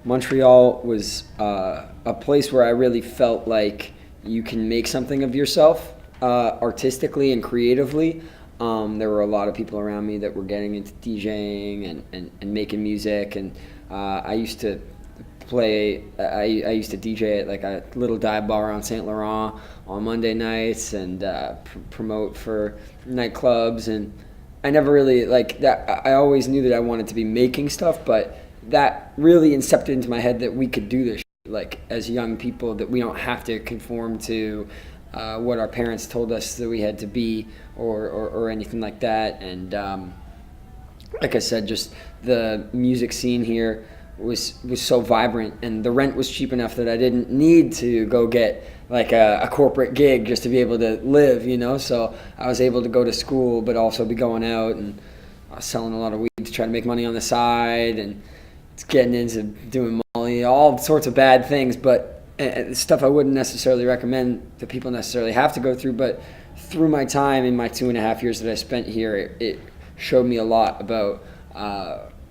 Montreal was a place where I really felt like you can make something of yourself artistically and creatively. There were a lot of people around me that were getting into DJing and making music, and I used to I used to DJ at like a little dive bar on Saint Laurent on Monday nights and promote for nightclubs, and I never really like that. I always knew that I wanted to be making stuff, but that really incepted into my head that we could do this like as young people, that we don't have to conform to what our parents told us that we had to be or anything like that. And like I said, just the music scene here was so vibrant, and the rent was cheap enough that I didn't need to go get like a corporate gig just to be able to live, you know. So I was able to go to school but also be going out, and I was selling a lot of weed to try to make money on the side, and getting into doing Molly, all sorts of bad things, but stuff I wouldn't necessarily recommend that people necessarily have to go through. But through my time in my 2.5 years that I spent here, it showed me a lot about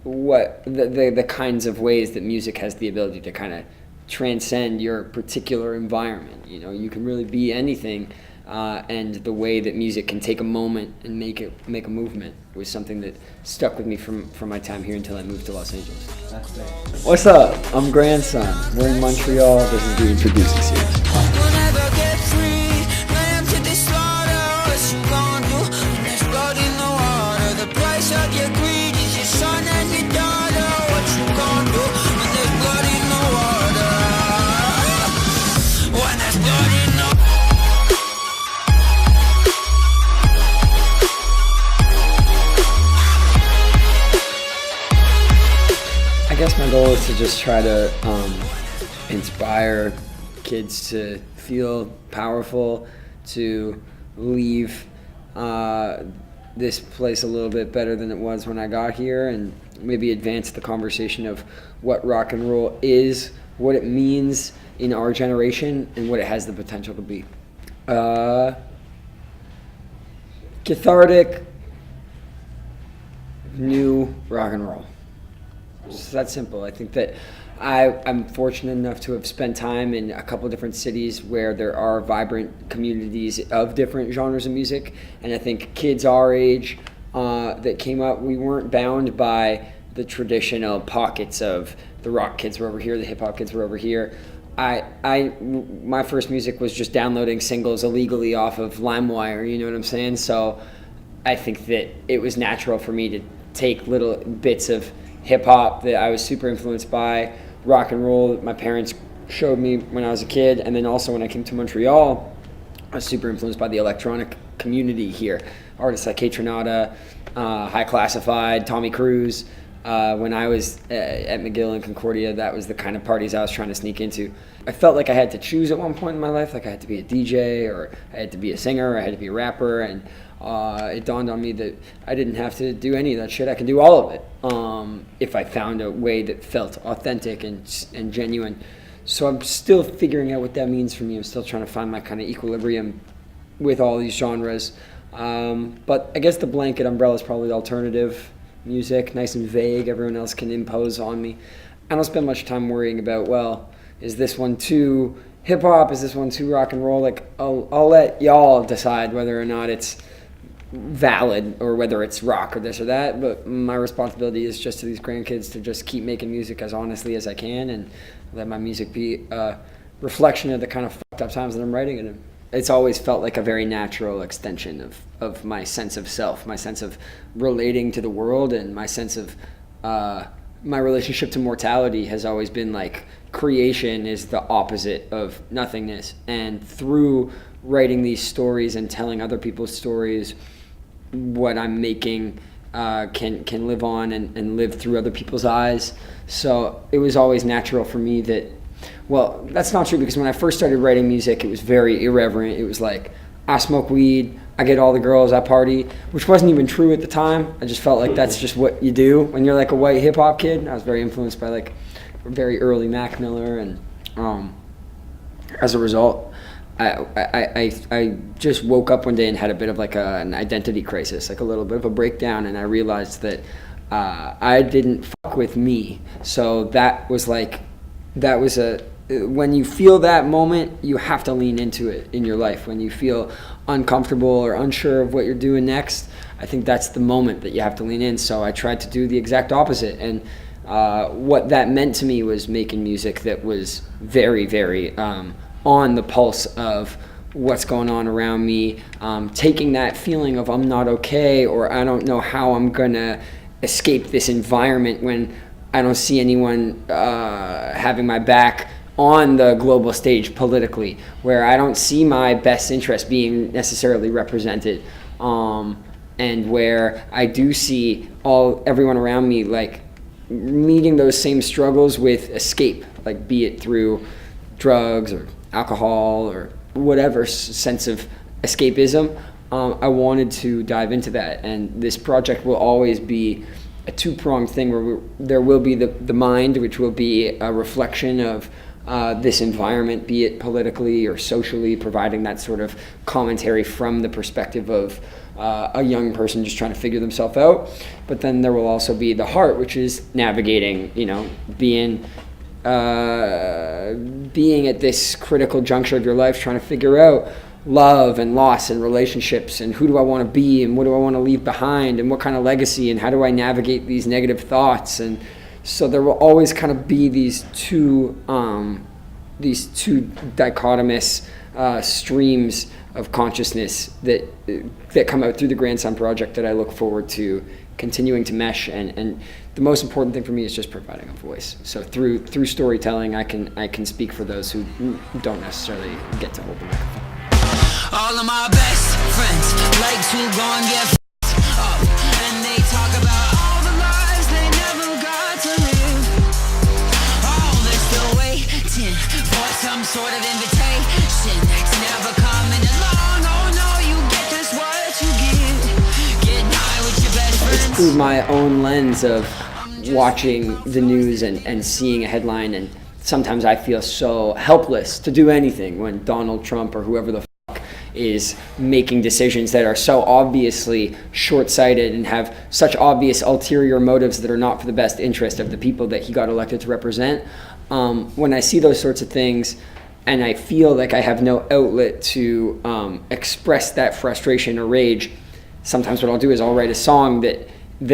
what the kinds of ways that music has the ability to kind of transcend your particular environment. You know, you can really be anything, and the way that music can take a moment and make a movement was something that stuck with me from my time here until I moved to Los Angeles. That's great. What's up? I'm Grandson. We're in Montreal. This is the introducing series. I guess my goal is to just try to inspire kids to feel powerful, to leave this place a little bit better than it was when I got here, and maybe advance the conversation of what rock and roll is, what it means in our generation, and what it has the potential to be. Cathartic, new rock and roll. It's that simple. I think that I'm fortunate enough to have spent time in a couple different cities where there are vibrant communities of different genres of music, and I think kids our age that came up, we weren't bound by the traditional pockets of the rock kids were over here, the hip hop kids were over here. My first music was just downloading singles illegally off of LimeWire, you know what I'm saying? So I think that it was natural for me to take little bits of hip hop that I was super influenced by, rock and roll that my parents showed me when I was a kid, and then also when I came to Montreal, I was super influenced by the electronic community here. Artists like Kounadis, High Classified, Tommy Cruise. When I was at McGill and Concordia, that was the kind of parties I was trying to sneak into. I felt like I had to choose at one point in my life, like I had to be a DJ, or I had to be a singer, or I had to be a rapper, and it dawned on me that I didn't have to do any of that shit. I can do all of it if I found a way that felt authentic and genuine. So I'm still figuring out what that means for me. I'm still trying to find my kind of equilibrium with all these genres. But I guess the blanket umbrella is probably alternative music, nice and vague. Everyone else can impose on me. I don't spend much time worrying about, well, is this one too hip hop? Is this one too rock and roll? Like, I'll let y'all decide whether or not it's valid or whether it's rock or this or that. But my responsibility is just to these grandkids to just keep making music as honestly as I can, and let my music be a reflection of the kind of fucked up times that I'm writing in. It's always felt like a very natural extension of my sense of self, my sense of relating to the world, and my sense of my relationship to mortality has always been like creation is the opposite of nothingness. And through writing these stories and telling other people's stories, what I'm making can live on and live through other people's eyes. So it was always natural for me that, well, that's not true, because when I first started writing music, it was very irreverent. It was like, I smoke weed, I get all the girls, I party, which wasn't even true at the time. I just felt like that's just what you do when you're like a white hip hop kid. I was very influenced by like very early Mac Miller, and as a result, I just woke up one day and had a bit of like an identity crisis, like a little bit of a breakdown, and I realized that I didn't fuck with me. So that was when you feel that moment, you have to lean into it in your life. When you feel uncomfortable or unsure of what you're doing next, I think that's the moment that you have to lean in. So I tried to do the exact opposite. And what that meant to me was making music that was very, very on the pulse of what's going on around me, taking that feeling of I'm not okay, or I don't know how I'm gonna escape this environment when I don't see anyone having my back on the global stage politically, where I don't see my best interest being necessarily represented, and where I do see everyone around me like meeting those same struggles with escape, like be it through drugs or alcohol or whatever sense of escapism. I wanted to dive into that, and this project will always be a two-pronged thing where there will be the mind, which will be a reflection of this environment, be it politically or socially, providing that sort of commentary from the perspective of a young person just trying to figure themselves out. But then there will also be the heart, which is navigating, being at this critical juncture of your life, trying to figure out love and loss and relationships, and who do I want to be, and what do I want to leave behind, and what kind of legacy, and how do I navigate these negative thoughts. And so there will always kind of be these two dichotomous streams of consciousness that come out through the Grandson Project that I look forward to continuing to mesh. And the most important thing for me is just providing a voice. So through storytelling, I can speak for those who don't necessarily get to hold the microphone. All of my best friends like to go and get up, and they talk about all the lives they never got to live. Oh, they're still waiting for some sort of invitation that's never coming along. Oh no, you get this what you get high with your best friends. It's through my own lens of watching the news and seeing a headline, and sometimes I feel so helpless to do anything when Donald Trump or whoever the is making decisions that are so obviously short-sighted and have such obvious ulterior motives that are not for the best interest of the people that he got elected to represent. When I see those sorts of things and I feel like I have no outlet to express that frustration or rage, sometimes what I'll do is I'll write a song that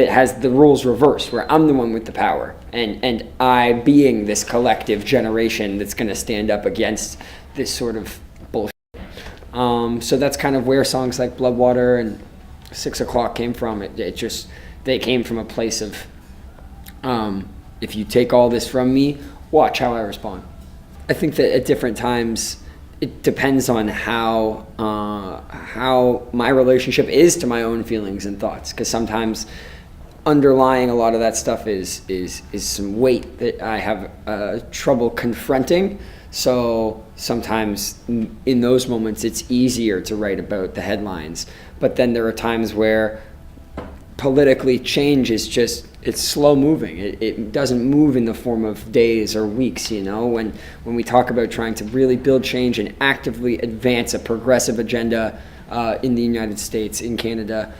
has the roles reversed, where I'm the one with the power, and I being this collective generation that's going to stand up against this sort of bullshit. So that's kind of where songs like Bloodwater and 6 O'Clock came from. They came from a place of, if you take all this from me, watch how I respond. I think that at different times, it depends on how my relationship is to my own feelings and thoughts, because sometimes underlying a lot of that stuff is some weight that I have trouble confronting. So sometimes in those moments it's easier to write about the headlines, but then there are times where politically change is it's slow moving. It doesn't move in the form of days or weeks, when we talk about trying to really build change and actively advance a progressive agenda in the United States, in Canada,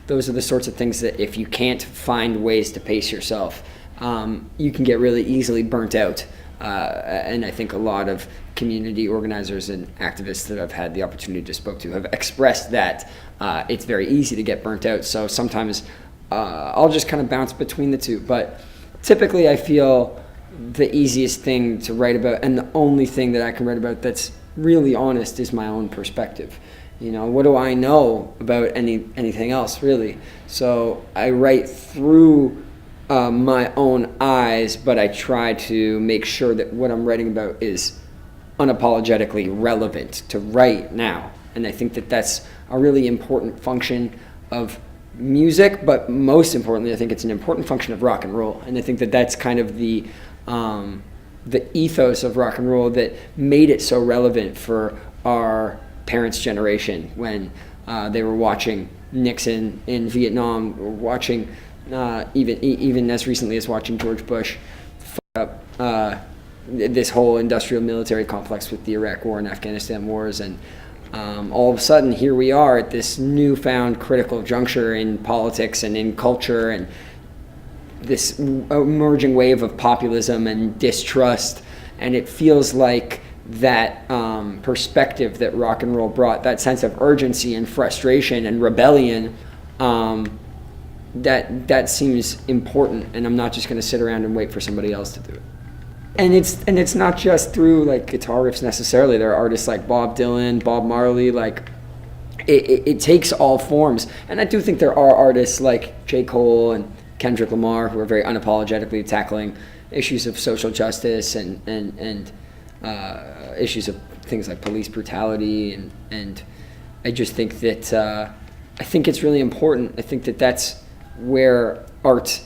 those are the sorts of things that if you can't find ways to pace yourself, you can get really easily burnt out. And I think a lot of community organizers and activists that I've had the opportunity to speak to have expressed that it's very easy to get burnt out. So sometimes I'll just kind of bounce between the two. But typically I feel the easiest thing to write about, and the only thing that I can write about that's really honest, is my own perspective. What do I know about anything else, really? So I write through my own eyes, but I try to make sure that what I'm writing about is unapologetically relevant to right now. And I think that that's a really important function of music, but most importantly, I think it's an important function of rock and roll. And I think that that's kind of the ethos of rock and roll that made it so relevant for our parents' generation when they were watching Nixon in Vietnam, or watching even as recently as watching George Bush fuck up this whole industrial military complex with the Iraq War and Afghanistan wars, and all of a sudden here we are at this newfound critical juncture in politics and in culture, and this emerging wave of populism and distrust, and it feels like that perspective that rock and roll brought, that sense of urgency and frustration and rebellion, that seems important, and I'm not just going to sit around and wait for somebody else to do it. And it's not just through like guitar riffs necessarily. There are artists like Bob Dylan, Bob Marley, like it takes all forms. And I do think there are artists like J. Cole and Kendrick Lamar who are very unapologetically tackling issues of social justice and issues of things like police brutality, and I just think that I think it's really important. I think that that's where art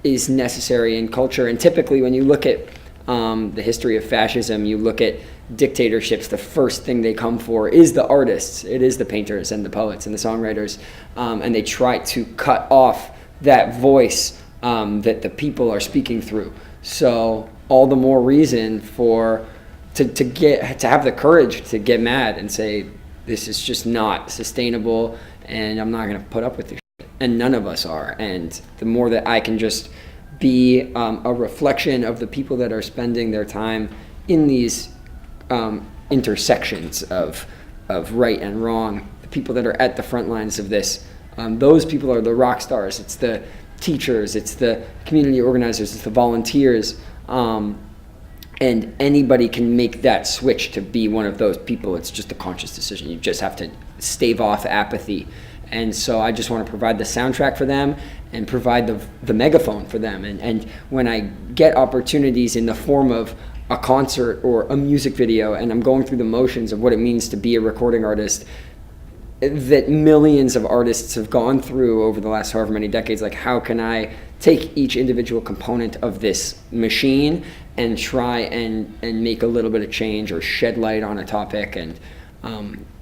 is necessary in culture. And typically when you look at the history of fascism, you look at dictatorships, the first thing they come for is the artists. It is the painters and the poets and the songwriters, and they try to cut off that voice that the people are speaking through. So all the more reason to have the courage to get mad and say, this is just not sustainable, and I'm not going to put up with this shit. And none of us are. And the more that I can just be a reflection of the people that are spending their time in these intersections of right and wrong, the people that are at the front lines of this, those people are the rock stars. It's the teachers, it's the community organizers, it's the volunteers, and anybody can make that switch to be one of those people. It's just a conscious decision. You just have to stave off apathy. And so I just want to provide the soundtrack for them and provide the megaphone for them. And when I get opportunities in the form of a concert or a music video, and I'm going through the motions of what it means to be a recording artist that millions of artists have gone through over the last however many decades, like how can I take each individual component of this machine and try and make a little bit of change or shed light on a topic, and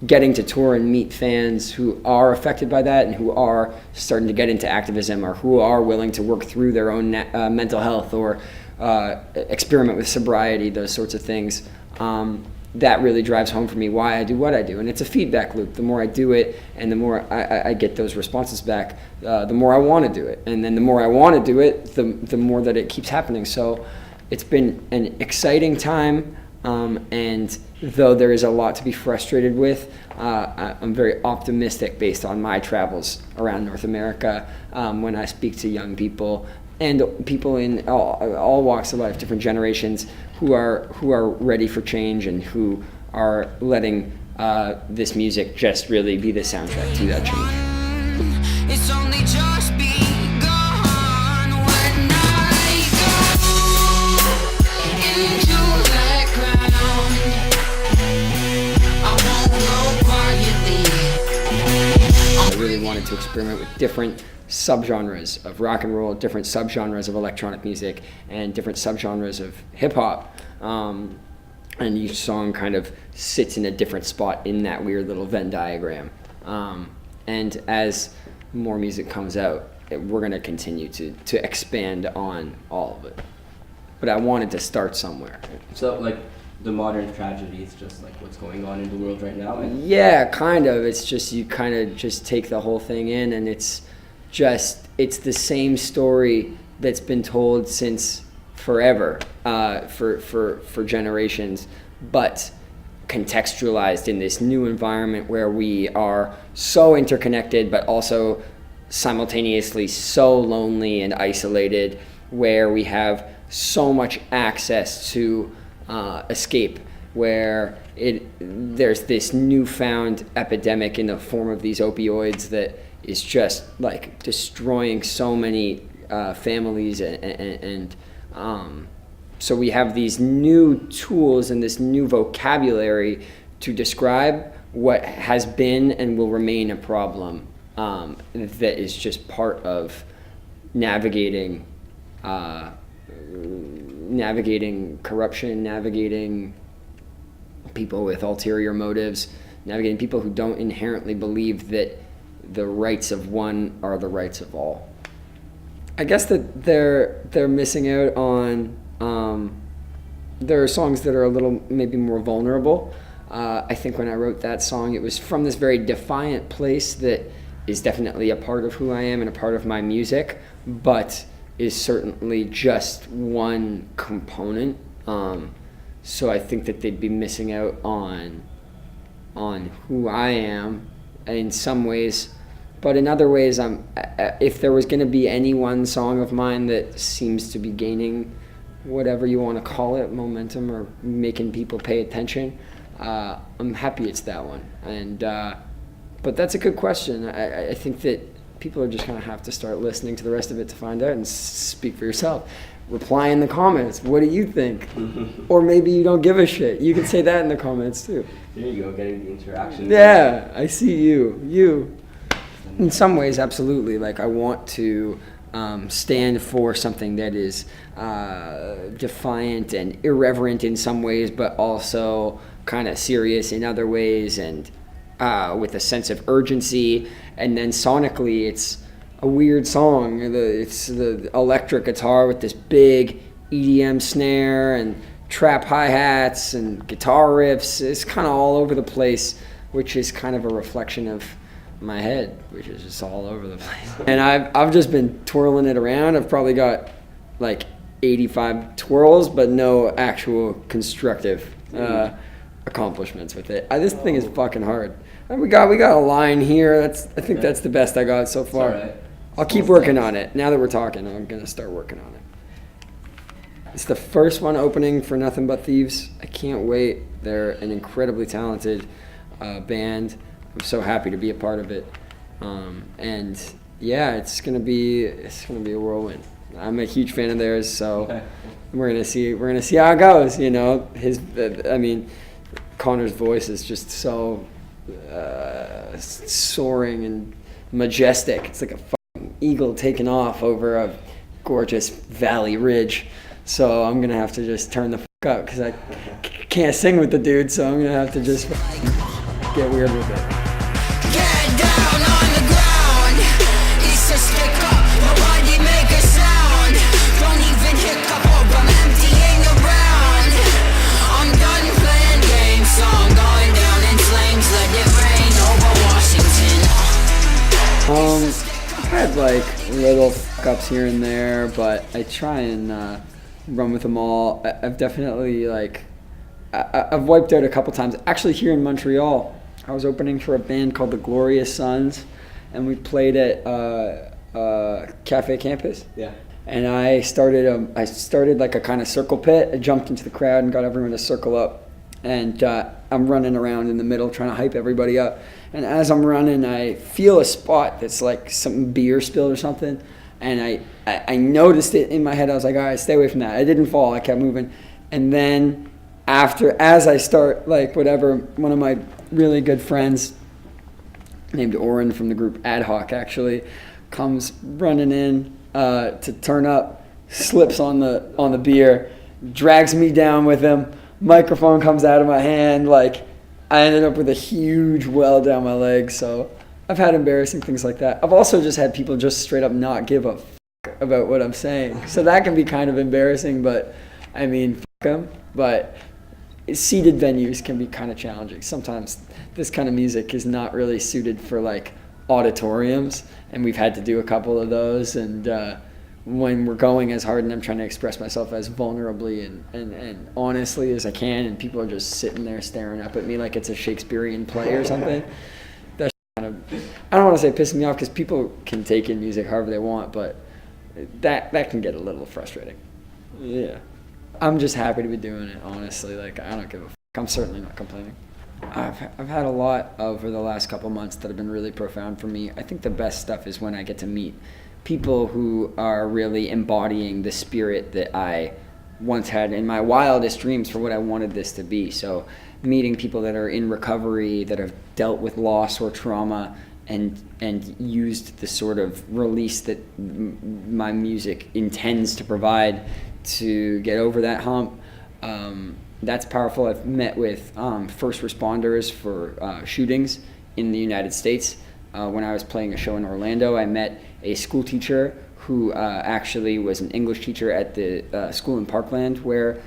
getting to tour and meet fans who are affected by that and who are starting to get into activism or who are willing to work through their own mental health or experiment with sobriety, those sorts of things. That really drives home for me why I do what I do. And it's a feedback loop. The more I do it and the more I get those responses back, the more I want to do it. And then the more I want to do it, the more that it keeps happening. So it's been an exciting time. And though there is a lot to be frustrated with, I'm very optimistic based on my travels around North America, when I speak to young people and people in all walks of life, different generations, who are ready for change and who are letting this music just really be the soundtrack to that change. It's only just begun when I go into that ground. I won't go quietly. I really wanted to experiment with different subgenres of rock and roll, different subgenres of electronic music, and different subgenres of hip hop. And each song kind of sits in a different spot in that weird little Venn diagram. And as more music comes out, we're going to continue to expand on all of it. But I wanted to start somewhere. So, like, the modern tragedy is just like what's going on in the world right now? Yeah, kind of. It's just, you kind of just take the whole thing in, and it's the same story that's been told since forever, for generations, but contextualized in this new environment where we are so interconnected, but also simultaneously so lonely and isolated, where we have so much access to escape, where there's this newfound epidemic in the form of these opioids that is just like destroying so many families, and so we have these new tools and this new vocabulary to describe what has been and will remain a problem, that is just part of navigating corruption, navigating people with ulterior motives, navigating people who don't inherently believe that the rights of one are the rights of all. I guess that they're missing out on, there are songs that are a little maybe more vulnerable. I think when I wrote that song, it was from this very defiant place that is definitely a part of who I am and a part of my music, but is certainly just one component. So I think that they'd be missing out on who I am in some ways, but in other ways, if there was going to be any one song of mine that seems to be gaining whatever you want to call it, momentum or making people pay attention, I'm happy it's that one. And but that's a good question. I think that people are just going to have to start listening to the rest of it to find out, and speak for yourself. Reply in the comments. What do you think? Or maybe you don't give a shit. You can say that in the comments too. There you go, getting the interaction. Yeah, I see you. In some ways, absolutely. Like, I want to stand for something that is defiant and irreverent in some ways, but also kind of serious in other ways, and with a sense of urgency. And then sonically, it's a weird song. It's the electric guitar with this big EDM snare and trap hi-hats and guitar riffs. It's kind of all over the place, which is kind of a reflection of my head, which is just all over the place. And I've just been twirling it around. I've probably got like 85 twirls, but no actual constructive accomplishments with it. This thing is fucking hard. And we got a line here. I think that's the best I got so far. All right. I'll keep working on it. Now that we're talking, I'm gonna start working on it. It's the first one opening for Nothing But Thieves. I can't wait. They're an incredibly talented band. I'm so happy to be a part of it. And yeah, it's gonna be a whirlwind. I'm a huge fan of theirs, so we're gonna see how it goes. You know, Connor's voice is just so soaring and majestic. It's like a fucking eagle taking off over a gorgeous valley ridge. So I'm gonna have to just turn the fuck up because I can't sing with the dude. So I'm gonna have to just get weird with it. Get down on the ground. It's a stick up. Nobody make a sound. Don't even hiccup or I'm emptying around. I'm done playing games, so I'm going down in flames. Let it rain over Washington. I've had like little fuck-ups here and there, but I try and run with them all. I've definitely I've wiped out a couple times. Actually, here in Montreal, I was opening for a band called the Glorious Sons, and we played at Cafe Campus. Yeah. And I started like a kind of circle pit. I jumped into the crowd and got everyone to circle up. And I'm running around in the middle trying to hype everybody up. And as I'm running, I feel a spot that's like some beer spilled or something. And I noticed it in my head. I was like, all right, stay away from that. I didn't fall. I kept moving. And then as I start, one of my really good friends named Oren from the group Ad Hoc actually comes running in to turn up, slips on the beer, drags me down with him. Microphone comes out of my hand. I ended up with a huge well down my leg. So I've had embarrassing things like that. I've also just had people just straight up not give a fuck about what I'm saying. So that can be kind of embarrassing, but I mean, fuck them. But seated venues can be kind of challenging. Sometimes this kind of music is not really suited for auditoriums, and we've had to do a couple of those. And when we're going as hard and I'm trying to express myself as vulnerably and honestly as I can, and people are just sitting there staring up at me like it's a Shakespearean play or something, that's kind of, I don't want to say pissing me off because people can take in music however they want, but that can get a little frustrating. Yeah. I'm just happy to be doing it, honestly. I don't give a fuck. I'm certainly not complaining. I've had a lot over the last couple months that have been really profound for me. I think the best stuff is when I get to meet people who are really embodying the spirit that I once had in my wildest dreams for what I wanted this to be. So meeting people that are in recovery, that have dealt with loss or trauma, and used the sort of release that my music intends to provide to get over that hump. That's powerful. I've met with first responders for shootings in the United States. When I was playing a show in Orlando, I met a school teacher who actually was an English teacher at the school in Parkland where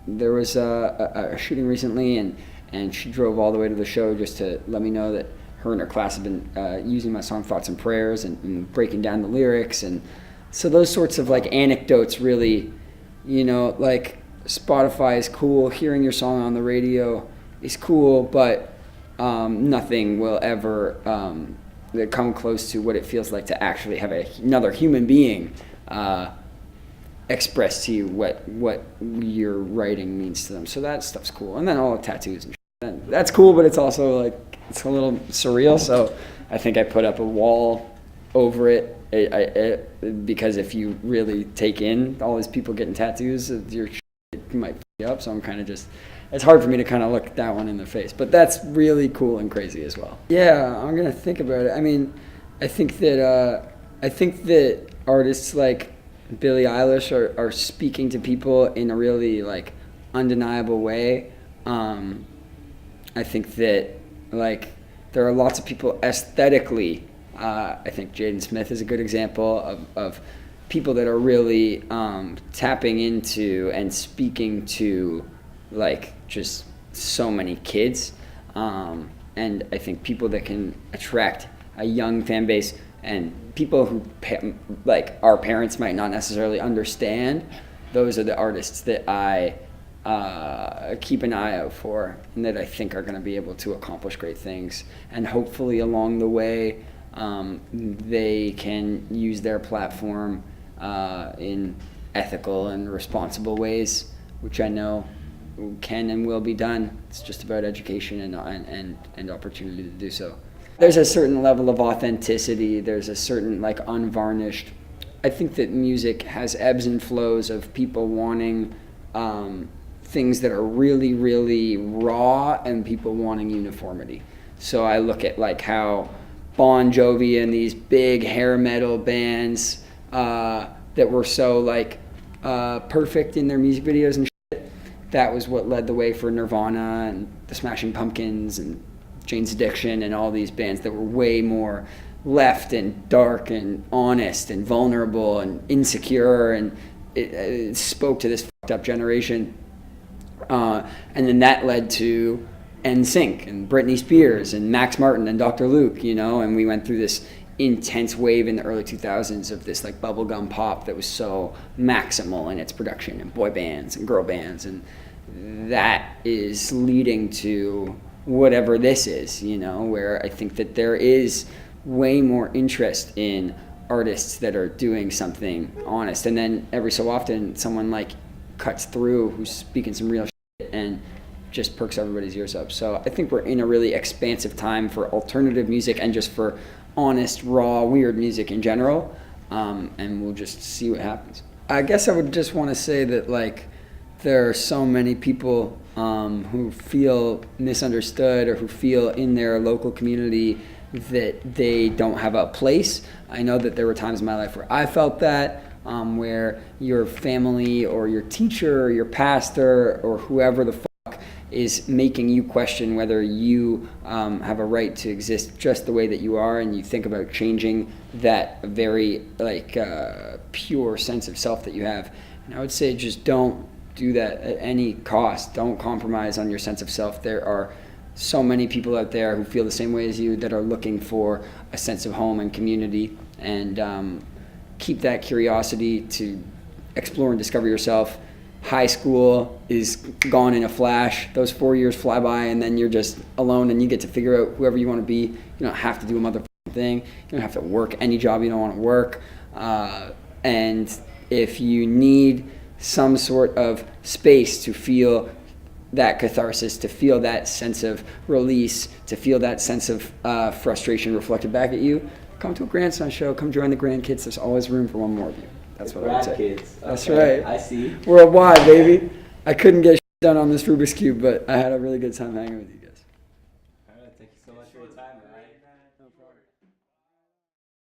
there was a shooting recently, and she drove all the way to the show just to let me know that her and her class have been using my song Thoughts and Prayers and breaking down the lyrics and So those sorts of like anecdotes really, like Spotify is cool, hearing your song on the radio is cool, but nothing will ever come close to what it feels like to actually have another human being express to you what your writing means to them. So that stuff's cool. And then all the tattoos and shit. That's cool, but it's also like, it's a little surreal. So I think I put up a wall over it, because if you really take in all these people getting tattoos, your shit might f you up. So I'm kind of just, it's hard for me to kind of look that one in the face. But that's really cool and crazy as well. Yeah, I'm going to think about it. I mean, I think that artists like Billie Eilish are speaking to people in a really like undeniable way. I think that like there are lots of people aesthetically. I think Jaden Smith is a good example of people that are really tapping into and speaking to like just so many kids, and I think people that can attract a young fan base and people who like our parents might not necessarily understand. Those are the artists that I keep an eye out for, and that I think are going to be able to accomplish great things. And hopefully along the way, they can use their platform in ethical and responsible ways, which I know can and will be done. It's just about education and opportunity to do so. There's a certain level of authenticity. There's a certain like unvarnished. I think that music has ebbs and flows of people wanting things that are really, really raw and people wanting uniformity. So I look at like how Bon Jovi and these big hair metal bands that were so like perfect in their music videos and shit, that was what led the way for Nirvana and the Smashing Pumpkins and Jane's Addiction and all these bands that were way more left and dark and honest and vulnerable and insecure, and it spoke to this fucked up generation. And then that led to NSYNC and Britney Spears and Max Martin and Dr. Luke, and we went through this intense wave in the early 2000s of this like bubblegum pop that was so maximal in its production, and boy bands and girl bands, and that is leading to whatever this is, where I think that there is way more interest in artists that are doing something honest. And then every so often someone like cuts through who's speaking some real shit and just perks everybody's ears up. So I think we're in a really expansive time for alternative music and just for honest, raw, weird music in general. And we'll just see what happens. I guess I would just want to say that like there are so many people who feel misunderstood or who feel in their local community that they don't have a place. I know that there were times in my life where I felt that, where your family or your teacher or your pastor or whoever the fuck is making you question whether you have a right to exist just the way that you are, and you think about changing that very like pure sense of self that you have. And I would say just don't do that at any cost. Don't compromise on your sense of self. There are so many people out there who feel the same way as you that are looking for a sense of home and community, and keep that curiosity to explore and discover yourself. High school is gone in a flash. Those 4 years fly by, and then you're just alone and you get to figure out whoever you want to be. You don't have to do a motherfucking thing. You don't have to work any job you don't want to work. And if you need some sort of space to feel that catharsis, to feel that sense of release, to feel that sense of frustration reflected back at you, come to a grandson show, come join the grandkids. There's always room for one more of you. That's what I would say. Kids. That's Okay, right. I see. Worldwide, baby. I couldn't get done on this Rubik's Cube, but I had a really good time hanging with you guys.